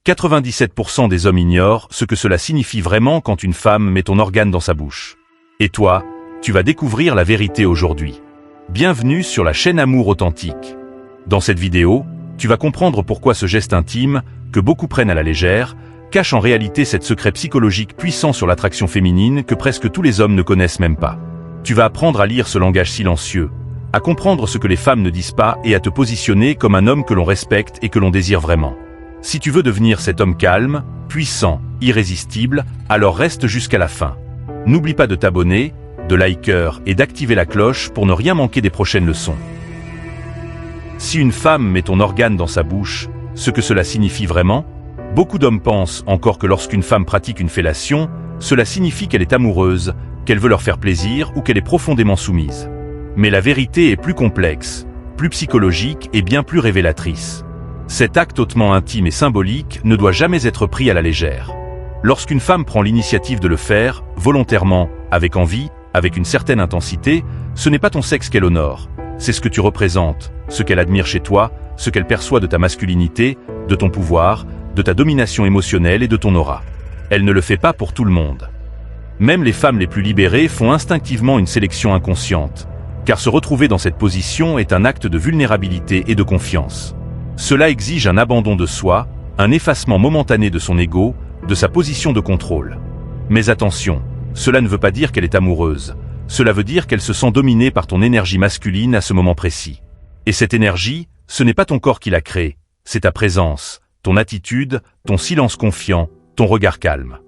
97% des hommes ignorent ce que cela signifie vraiment quand une femme met ton organe dans sa bouche. Et toi, tu vas découvrir la vérité aujourd'hui. Bienvenue sur la chaîne Amour Authentique. Dans cette vidéo, tu vas comprendre pourquoi ce geste intime, que beaucoup prennent à la légère, cache en réalité cet secret psychologique puissant sur l'attraction féminine que presque tous les hommes ne connaissent même pas. Tu vas apprendre à lire ce langage silencieux, à comprendre ce que les femmes ne disent pas et à te positionner comme un homme que l'on respecte et que l'on désire vraiment. Si tu veux devenir cet homme calme, puissant, irrésistible, alors reste jusqu'à la fin. N'oublie pas de t'abonner, de liker et d'activer la cloche pour ne rien manquer des prochaines leçons. Si une femme met ton organe dans sa bouche, ce que cela signifie vraiment? Beaucoup d'hommes pensent encore que lorsqu'une femme pratique une fellation, cela signifie qu'elle est amoureuse, qu'elle veut leur faire plaisir ou qu'elle est profondément soumise. Mais la vérité est plus complexe, plus psychologique et bien plus révélatrice. Cet acte hautement intime et symbolique ne doit jamais être pris à la légère. Lorsqu'une femme prend l'initiative de le faire, volontairement, avec envie, avec une certaine intensité, ce n'est pas ton sexe qu'elle honore, c'est ce que tu représentes, ce qu'elle admire chez toi, ce qu'elle perçoit de ta masculinité, de ton pouvoir, de ta domination émotionnelle et de ton aura. Elle ne le fait pas pour tout le monde. Même les femmes les plus libérées font instinctivement une sélection inconsciente, car se retrouver dans cette position est un acte de vulnérabilité et de confiance. Cela exige un abandon de soi, un effacement momentané de son ego, de sa position de contrôle. Mais attention, cela ne veut pas dire qu'elle est amoureuse, cela veut dire qu'elle se sent dominée par ton énergie masculine à ce moment précis. Et cette énergie, ce n'est pas ton corps qui l'a créée, c'est ta présence, ton attitude, ton silence confiant, ton regard calme.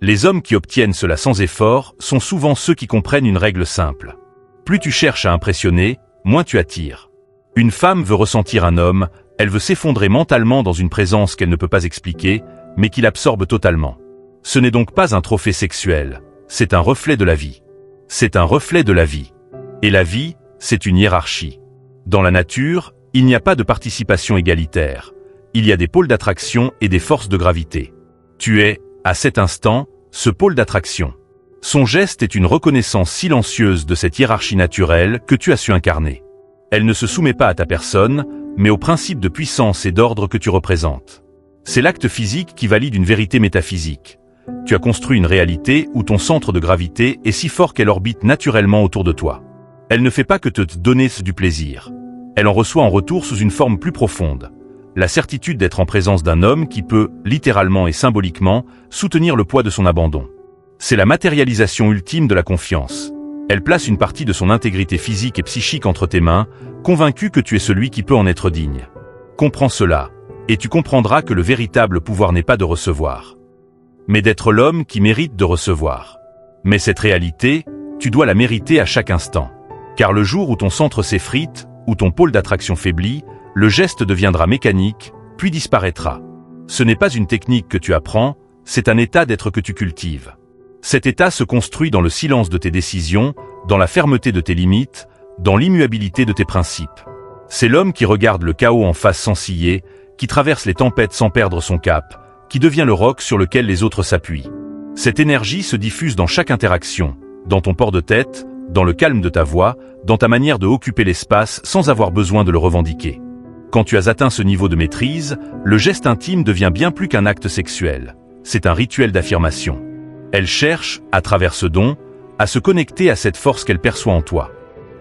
Les hommes qui obtiennent cela sans effort sont souvent ceux qui comprennent une règle simple. Plus tu cherches à impressionner, moins tu attires. Une femme veut ressentir un homme, elle veut s'effondrer mentalement dans une présence qu'elle ne peut pas expliquer, mais qui l'absorbe totalement. Ce n'est donc pas un trophée sexuel, c'est un reflet de la vie. C'est un reflet de la vie. Et la vie, c'est une hiérarchie. Dans la nature, il n'y a pas de participation égalitaire. Il y a des pôles d'attraction et des forces de gravité. Tu es, à cet instant, ce pôle d'attraction. Son geste est une reconnaissance silencieuse de cette hiérarchie naturelle que tu as su incarner. Elle ne se soumet pas à ta personne, mais au principe de puissance et d'ordre que tu représentes. C'est l'acte physique qui valide une vérité métaphysique. Tu as construit une réalité où ton centre de gravité est si fort qu'elle orbite naturellement autour de toi. Elle ne fait pas que te donner du plaisir. Elle en reçoit en retour sous une forme plus profonde. La certitude d'être en présence d'un homme qui peut, littéralement et symboliquement, soutenir le poids de son abandon. C'est la matérialisation ultime de la confiance. Elle place une partie de son intégrité physique et psychique entre tes mains, convaincue que tu es celui qui peut en être digne. Comprends cela, et tu comprendras que le véritable pouvoir n'est pas de recevoir, mais d'être l'homme qui mérite de recevoir. Mais cette réalité, tu dois la mériter à chaque instant. Car le jour où ton centre s'effrite, où ton pôle d'attraction faiblit, le geste deviendra mécanique, puis disparaîtra. Ce n'est pas une technique que tu apprends, c'est un état d'être que tu cultives. Cet état se construit dans le silence de tes décisions, dans la fermeté de tes limites, dans l'immuabilité de tes principes. C'est l'homme qui regarde le chaos en face sans ciller, qui traverse les tempêtes sans perdre son cap, qui devient le roc sur lequel les autres s'appuient. Cette énergie se diffuse dans chaque interaction, dans ton port de tête, dans le calme de ta voix, dans ta manière de occuper l'espace sans avoir besoin de le revendiquer. Quand tu as atteint ce niveau de maîtrise, le geste intime devient bien plus qu'un acte sexuel. C'est un rituel d'affirmation. Elle cherche, à travers ce don, à se connecter à cette force qu'elle perçoit en toi.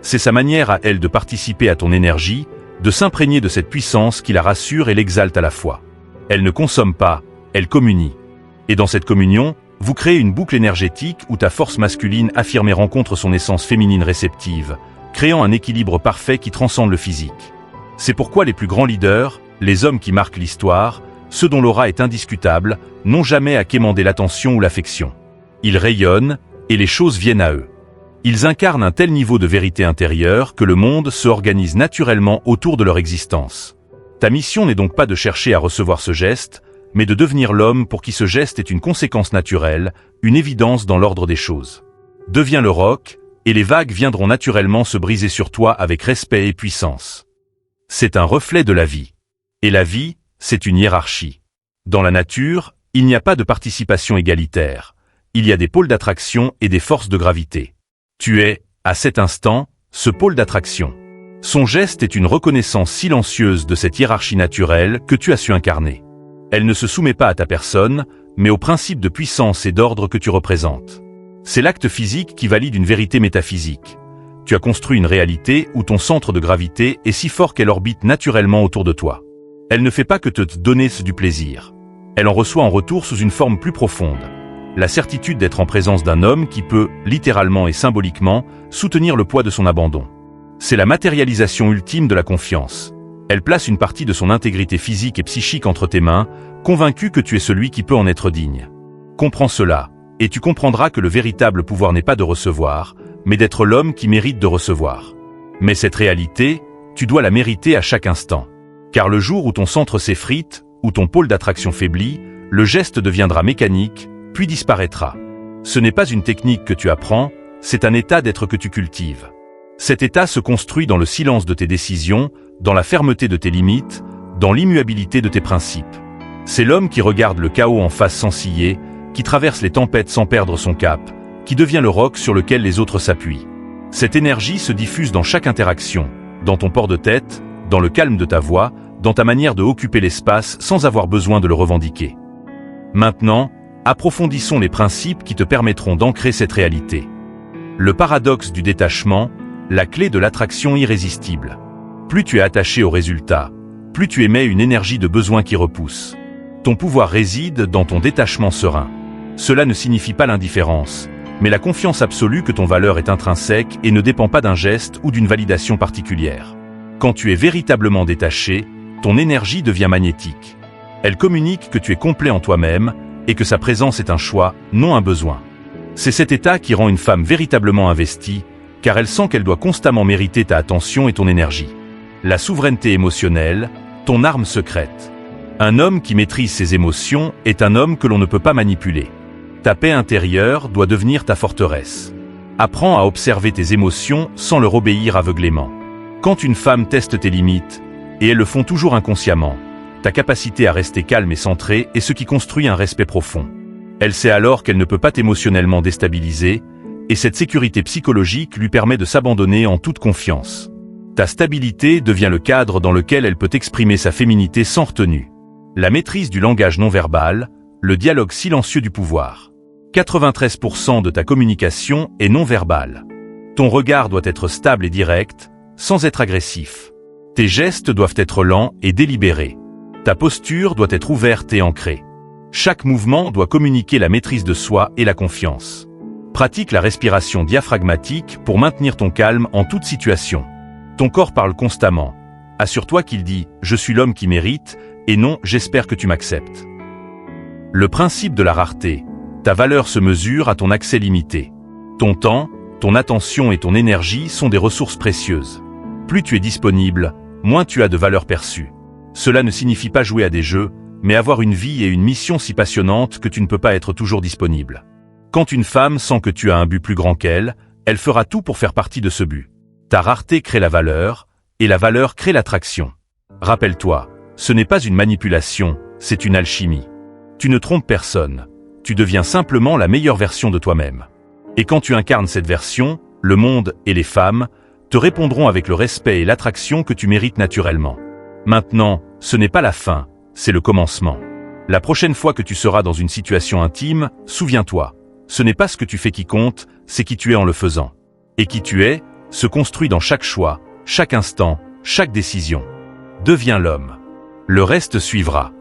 C'est sa manière à elle de participer à ton énergie, de s'imprégner de cette puissance qui la rassure et l'exalte à la fois. Elle ne consomme pas, elle communie. Et dans cette communion, vous créez une boucle énergétique où ta force masculine affirmée rencontre son essence féminine réceptive, créant un équilibre parfait qui transcende le physique. C'est pourquoi les plus grands leaders, les hommes qui marquent l'histoire, ceux dont l'aura est indiscutable, n'ont jamais à quémander l'attention ou l'affection. Ils rayonnent, et les choses viennent à eux. Ils incarnent un tel niveau de vérité intérieure que le monde se organise naturellement autour de leur existence. Ta mission n'est donc pas de chercher à recevoir ce geste, mais de devenir l'homme pour qui ce geste est une conséquence naturelle, une évidence dans l'ordre des choses. Deviens le roc, et les vagues viendront naturellement se briser sur toi avec respect et puissance. C'est un reflet de la vie. Et la vie, c'est une hiérarchie. Dans la nature, il n'y a pas de participation égalitaire. Il y a des pôles d'attraction et des forces de gravité. Tu es, à cet instant, ce pôle d'attraction. Son geste est une reconnaissance silencieuse de cette hiérarchie naturelle que tu as su incarner. Elle ne se soumet pas à ta personne, mais aux principes de puissance et d'ordre que tu représentes. C'est l'acte physique qui valide une vérité métaphysique. Tu as construit une réalité où ton centre de gravité est si fort qu'elle orbite naturellement autour de toi. Elle ne fait pas que te donner du plaisir. Elle en reçoit en retour sous une forme plus profonde. La certitude d'être en présence d'un homme qui peut, littéralement et symboliquement, soutenir le poids de son abandon. C'est la matérialisation ultime de la confiance. Elle place une partie de son intégrité physique et psychique entre tes mains, convaincue que tu es celui qui peut en être digne. Comprends cela, et tu comprendras que le véritable pouvoir n'est pas de recevoir, mais d'être l'homme qui mérite de recevoir. Mais cette réalité, tu dois la mériter à chaque instant. Car le jour où ton centre s'effrite, où ton pôle d'attraction faiblit, le geste deviendra mécanique, puis disparaîtra. Ce n'est pas une technique que tu apprends, c'est un état d'être que tu cultives. Cet état se construit dans le silence de tes décisions, dans la fermeté de tes limites, dans l'immuabilité de tes principes. C'est l'homme qui regarde le chaos en face sans ciller, qui traverse les tempêtes sans perdre son cap, qui devient le roc sur lequel les autres s'appuient. Cette énergie se diffuse dans chaque interaction, dans ton port de tête, dans le calme de ta voix, dans ta manière de occuper l'espace sans avoir besoin de le revendiquer. Maintenant, approfondissons les principes qui te permettront d'ancrer cette réalité. Le paradoxe du détachement, la clé de l'attraction irrésistible. Plus tu es attaché au résultat, plus tu émets une énergie de besoin qui repousse. Ton pouvoir réside dans ton détachement serein. Cela ne signifie pas l'indifférence, mais la confiance absolue que ton valeur est intrinsèque et ne dépend pas d'un geste ou d'une validation particulière. Quand tu es véritablement détaché, ton énergie devient magnétique. Elle communique que tu es complet en toi-même et que sa présence est un choix, non un besoin. C'est cet état qui rend une femme véritablement investie, car elle sent qu'elle doit constamment mériter ta attention et ton énergie. La souveraineté émotionnelle, ton arme secrète. Un homme qui maîtrise ses émotions est un homme que l'on ne peut pas manipuler. Ta paix intérieure doit devenir ta forteresse. Apprends à observer tes émotions sans leur obéir aveuglément. Quand une femme teste tes limites, et elles le font toujours inconsciemment, ta capacité à rester calme et centrée est ce qui construit un respect profond. Elle sait alors qu'elle ne peut pas t'émotionnellement déstabiliser, et cette sécurité psychologique lui permet de s'abandonner en toute confiance. Ta stabilité devient le cadre dans lequel elle peut exprimer sa féminité sans retenue. La maîtrise du langage non verbal, le dialogue silencieux du pouvoir. 93% de ta communication est non verbale. Ton regard doit être stable et direct, sans être agressif. Tes gestes doivent être lents et délibérés. Ta posture doit être ouverte et ancrée. Chaque mouvement doit communiquer la maîtrise de soi et la confiance. Pratique la respiration diaphragmatique pour maintenir ton calme en toute situation. Ton corps parle constamment. Assure-toi qu'il dit « Je suis l'homme qui mérite » et non « J'espère que tu m'acceptes ». Le principe de la rareté. Ta valeur se mesure à ton accès limité. Ton temps, ton attention et ton énergie sont des ressources précieuses. Plus tu es disponible, moins tu as de valeur perçue. Cela ne signifie pas jouer à des jeux, mais avoir une vie et une mission si passionnantes que tu ne peux pas être toujours disponible. Quand une femme sent que tu as un but plus grand qu'elle, elle fera tout pour faire partie de ce but. Ta rareté crée la valeur, et la valeur crée l'attraction. Rappelle-toi, ce n'est pas une manipulation, c'est une alchimie. Tu ne trompes personne, tu deviens simplement la meilleure version de toi-même. Et quand tu incarnes cette version, le monde et les femmes te répondront avec le respect et l'attraction que tu mérites naturellement. Maintenant, ce n'est pas la fin, c'est le commencement. La prochaine fois que tu seras dans une situation intime, souviens-toi, ce n'est pas ce que tu fais qui compte, c'est qui tu es en le faisant. Et qui tu es, se construit dans chaque choix, chaque instant, chaque décision. Deviens l'homme. Le reste suivra.